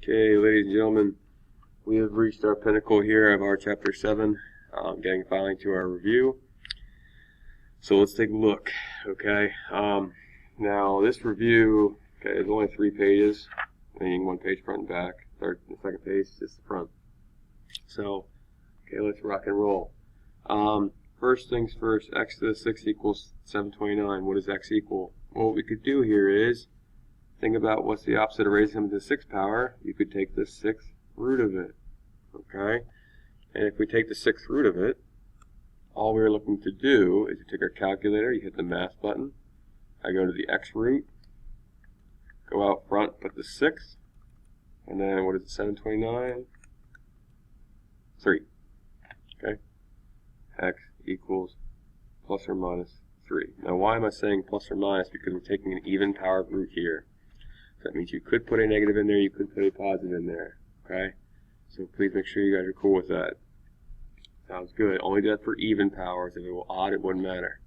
Okay, ladies and gentlemen, we have reached our pinnacle here of our Chapter 7, getting finally to our review. So let's take a look, okay? Now, this review, okay, is only 3 pages, meaning 1 page front and back. The second page is just the front. So, okay, let's rock and roll. First things first, x to the 6 equals 729. What does x equal? Well, what we could do here is think about what's the opposite of raising something to the 6th power. You could take the 6th root of it, okay? And if we take the 6th root of it, all we're looking to do is you take our calculator, you hit the math button, I go to the x root, go out front, put the 6th, and then what is it, 729? 3, okay? X equals plus or minus 3. Now why am I saying plus or minus? Because we're taking an even power root here. So that means you could put a negative in there, you could put a positive in there, okay? So please make sure you guys are cool with that. Sounds good. Only do that for even powers. If it were odd, it wouldn't matter.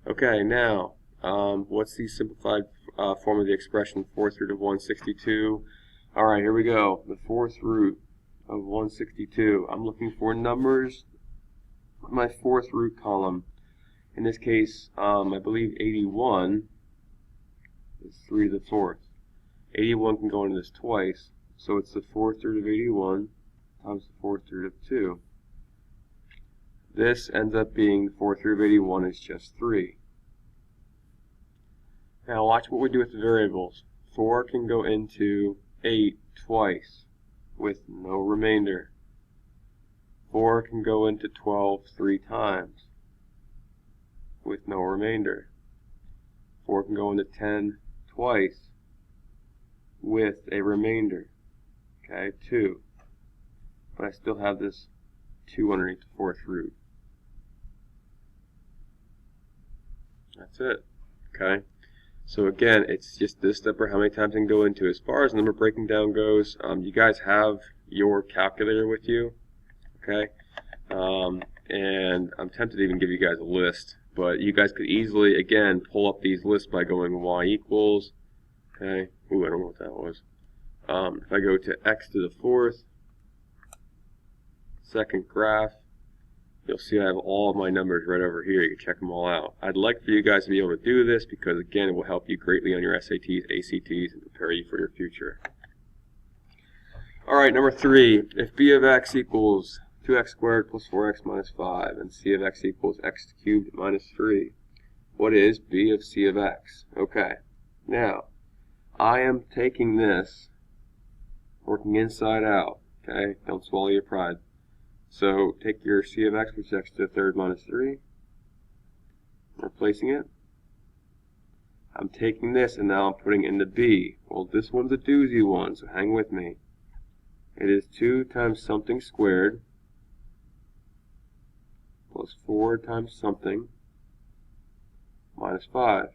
Okay, now, what's the simplified form of the expression 4th root of 162? Alright, here we go. The 4th root of 162. I'm looking for numbers in my 4th root column. In this case, I believe 81 is 3 to the 4th. 81 can go into this twice, so it's the 4th root of 81 times the 4th root of 2. This ends up being the 4th root of 81 is just 3. Now watch what we do with the variables. 4 can go into 8 twice with no remainder. 4 can go into 12 3 times with no remainder. 4 can go into 10 twice with a remainder, okay, 2. But I still have this 2 underneath the 4th root. That's it, okay? So again, it's just this number, how many times I can go into. As far as number breaking down goes, you guys have your calculator with you, okay? And I'm tempted to even give you guys a list, but you guys could easily, again, pull up these lists by going y equals, okay, ooh, I don't know what that was. If I go to x to the 4th, second graph, you'll see I have all of my numbers right over here. You can check them all out. I'd like for you guys to be able to do this because, again, it will help you greatly on your SATs, ACTs, and prepare you for your future. Alright, number 3. If b of x equals 2x squared plus 4x minus 5, and c of x equals x cubed minus 3, what is b of c of x? Okay, now, I am taking this, working inside out, okay? Don't swallow your pride. So take your c of x, which is x to the 3rd minus 3, replacing it. I'm taking this and now I'm putting in the b. Well, this one's a doozy one, so hang with me. It is 2 times something squared plus 4 times something minus 5.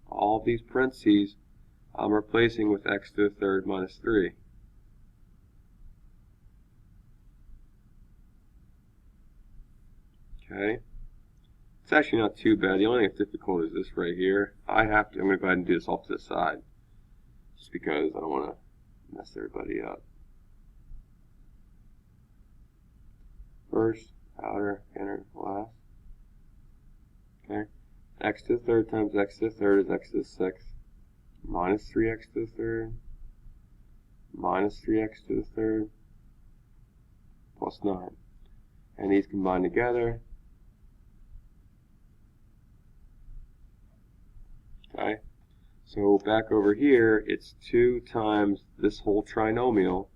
All of these parentheses I'm replacing with x to the 3rd minus 3. Okay, it's actually not too bad. The only thing that's difficult is this right here. I'm going to go ahead and do this off to the side, just because I don't want to mess everybody up. First, outer, inner, last. Okay, x to the 3rd times x to the 3rd is x to the 6th, minus 3x to the 3rd, minus 3x to the 3rd, plus 9. And these combine together. Okay, so back over here, it's 2 times this whole trinomial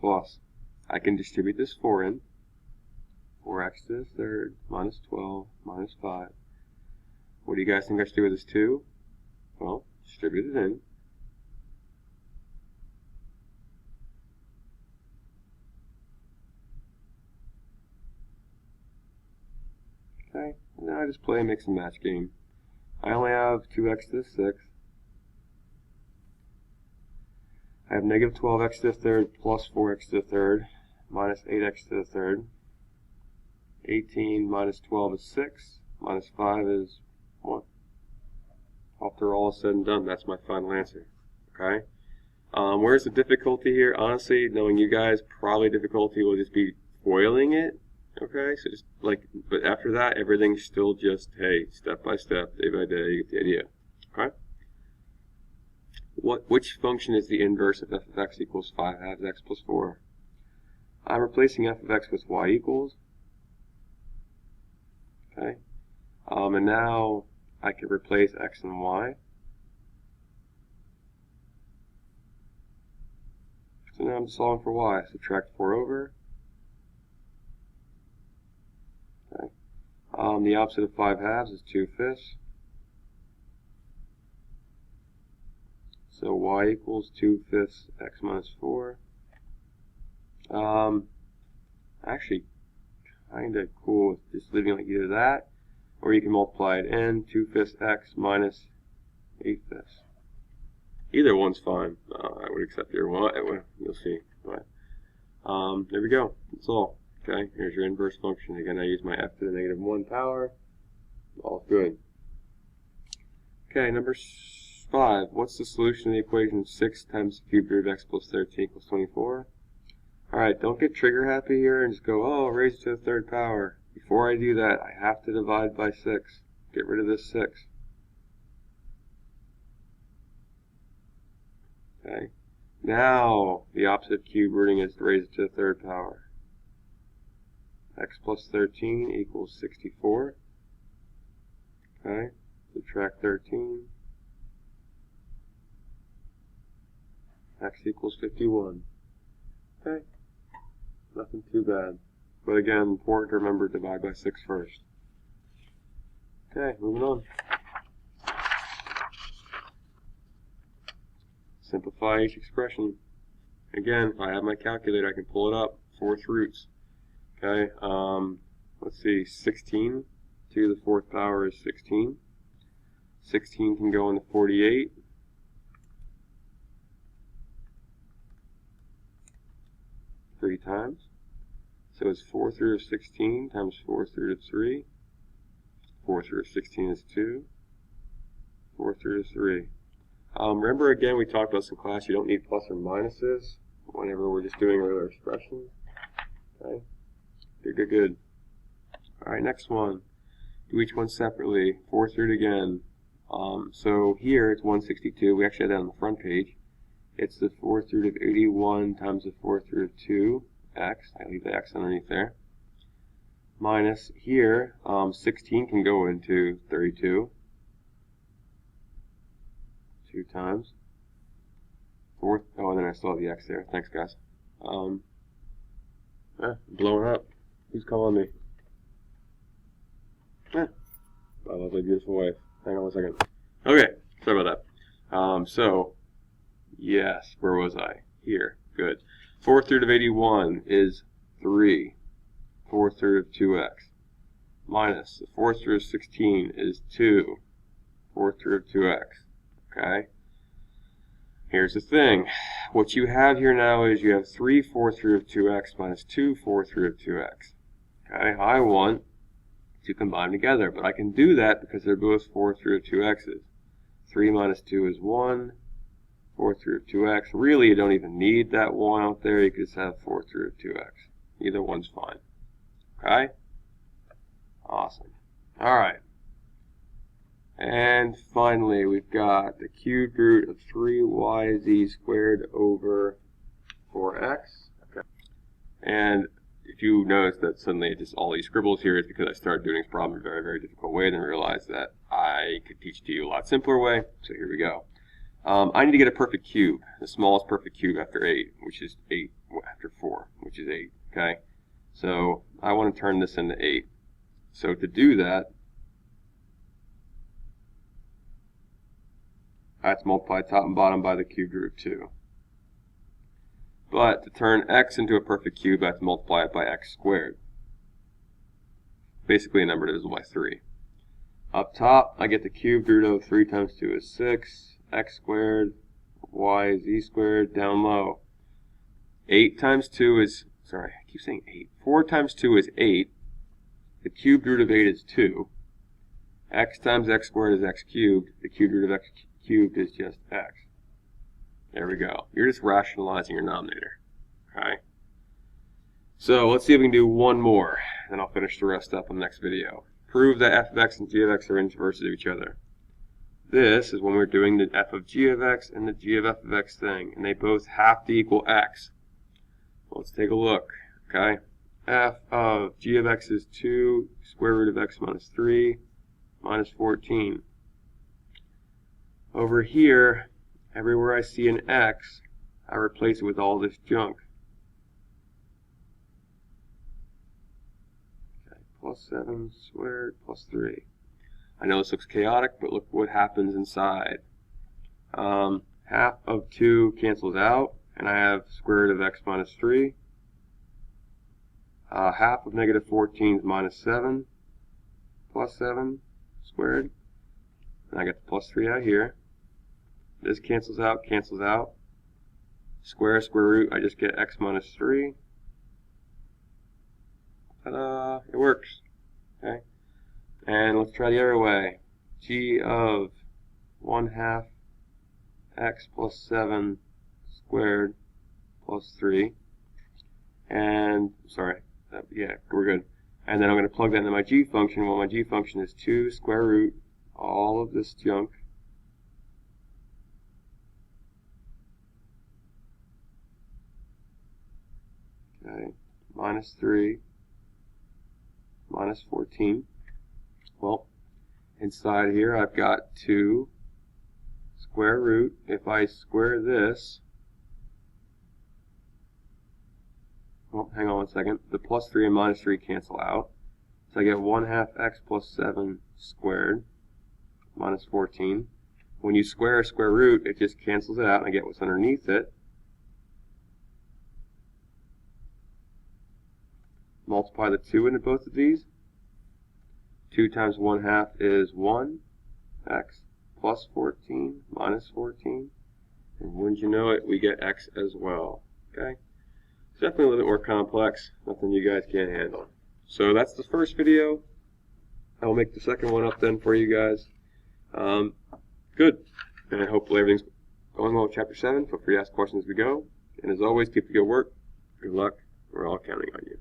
plus, I can distribute this 4 in, 4x to the 3rd minus 12 minus 5. What do you guys think I should do with this 2? Well, distribute it in. Okay, now I just play a mix and match game. I only have 2x to the 6th. I have negative 12x to the 3rd plus 4x to the 3rd minus 8x to the 3rd. 18 minus 12 is 6, minus 5 is 1. After all is said and done, that's my final answer. Okay? Where's the difficulty here? Honestly, knowing you guys, probably difficulty will just be foiling it. Okay? So just like, but after that, everything's still just, hey, step by step, day by day, you get the idea. Okay? Which function is the inverse of f of x equals 5 halves x plus 4? I'm replacing f of x with y equals. Okay? And now I can replace x and y. So now I'm solving for y. Subtract 4 over. Okay. The opposite of 5 halves is 2/5. So y equals 2/5 x minus 4. Actually, kind of cool with just leaving like either that, or you can multiply it in 2/5 x minus 8/5. Either one's fine. I would accept either one. You'll see. But, there we go. That's all. Okay, here's your inverse function. Again, I use my f to the -1 power. All good. Okay, number 5. What's the solution to the equation 6 times the cube root of x plus 13 equals 24? Alright, don't get trigger happy here and just go, oh, raise it to the 3rd power. Before I do that, I have to divide by 6. Get rid of this 6. Okay. Now, the opposite of cube rooting is to raise it to the 3rd power. X plus 13 equals 64. Okay. Subtract 13. X equals 51. Okay. Nothing too bad. But again, important to remember to divide by 6 first. Okay, moving on. Simplify each expression. Again, if I have my calculator, I can pull it up. 4th roots. Okay, let's see, 16 to the 4th power is 16. 16 can go into 48. Three times. So it's 4th root of 16 times 4th root of 3. 4th root of 16 is 2. 4th root of 3. Remember again, we talked about this in class, you don't need plus or minuses whenever we're just doing regular expressions. Okay? Good. Alright, next one. Do each one separately. 4th root again. So here it's 162. We actually had that on the front page. It's the 4th root of 81 times the 4th root of 2x. I leave the x underneath there. Minus here, 16 can go into 32. 2 times. 4th, oh, and then I still have the x there. Thanks, guys. Blowing up. Who's calling me? My lovely, beautiful wife. Hang on one second. Okay, sorry about that. So, yes, where was I? Here, good. 4th root of 81 is 3. 4th root of 2x. Minus the 4th root of 16 is 2. 4th root of 2x. Okay? Here's the thing. What you have here now is you have 3 4th root of 2x minus 2 4th root of 2x. Okay? I want to combine together, but I can do that because they're both 4th root of 2x's. 3 minus 2 is 1. 4th root of 2x. Really, you don't even need that 1 out there. You could just have 4th root of 2x. Either one's fine. Okay? Awesome. Alright. And finally, we've got the cubed root of 3yz squared over 4x. Okay. And if you notice that suddenly just all these scribbles here, it's because I started doing this problem in a very, very difficult way, then realized that I could teach it to you a lot simpler way. So here we go. I need to get a perfect cube, the smallest perfect cube after 8, which is 8 after 4, which is 8. Okay. So I want to turn this into 8. So to do that, I have to multiply top and bottom by the cubed root of 2. But to turn x into a perfect cube, I have to multiply it by x squared. Basically a number divisible by 3. Up top, I get the cubed root of 3 times 2 is 6, x squared, y is z squared. Down low, 8 times 2 is, sorry, I keep saying 8. 4 times 2 is 8. The cubed root of 8 is 2. X times x squared is x cubed. The cubed root of x cubed is just x. There we go. You're just rationalizing your denominator. Okay? So let's see if we can do one more, then I'll finish the rest up in the next video. Prove that f of x and g of x are inverses of each other. This is when we're doing the f of g of x and the g of f of x thing, and they both have to equal x. Let's take a look. Okay? F of g of x is 2 square root of x minus 3 minus 14. Over here, everywhere I see an x, I replace it with all this junk. Okay, plus 7 squared plus 3. I know this looks chaotic, but look what happens inside. Half of 2 cancels out, and I have square root of x minus 3. Half of negative 14 is minus 7 plus 7 squared. And I get the plus 3 out here. This cancels out, cancels out. Square root, I just get x minus 3. Ta-da! It works. Okay. And let's try the other way. G of 1/2 x plus 7 squared plus 3. And, sorry, yeah, we're good. And then I'm going to plug that into my g function. Well, my g function is 2 square root all of this junk. Okay, minus 3 minus 14. Well, inside here I've got 2 square root. If I square this, well, hang on one second. The plus 3 and minus 3 cancel out. So I get 1/2 x plus 7 squared minus 14. When you square a square root, it just cancels it out and I get what's underneath it. Multiply the 2 into both of these. 2 times 1/2 is 1. X plus 14 minus 14. And wouldn't you know it, we get x as well. Okay? It's definitely a little bit more complex. Nothing you guys can't handle. So that's the first video. I'll make the second one up then for you guys. Good. And hopefully everything's going well with Chapter 7. Feel free to ask questions as we go. And as always, keep the good work. Good luck. We're all counting on you.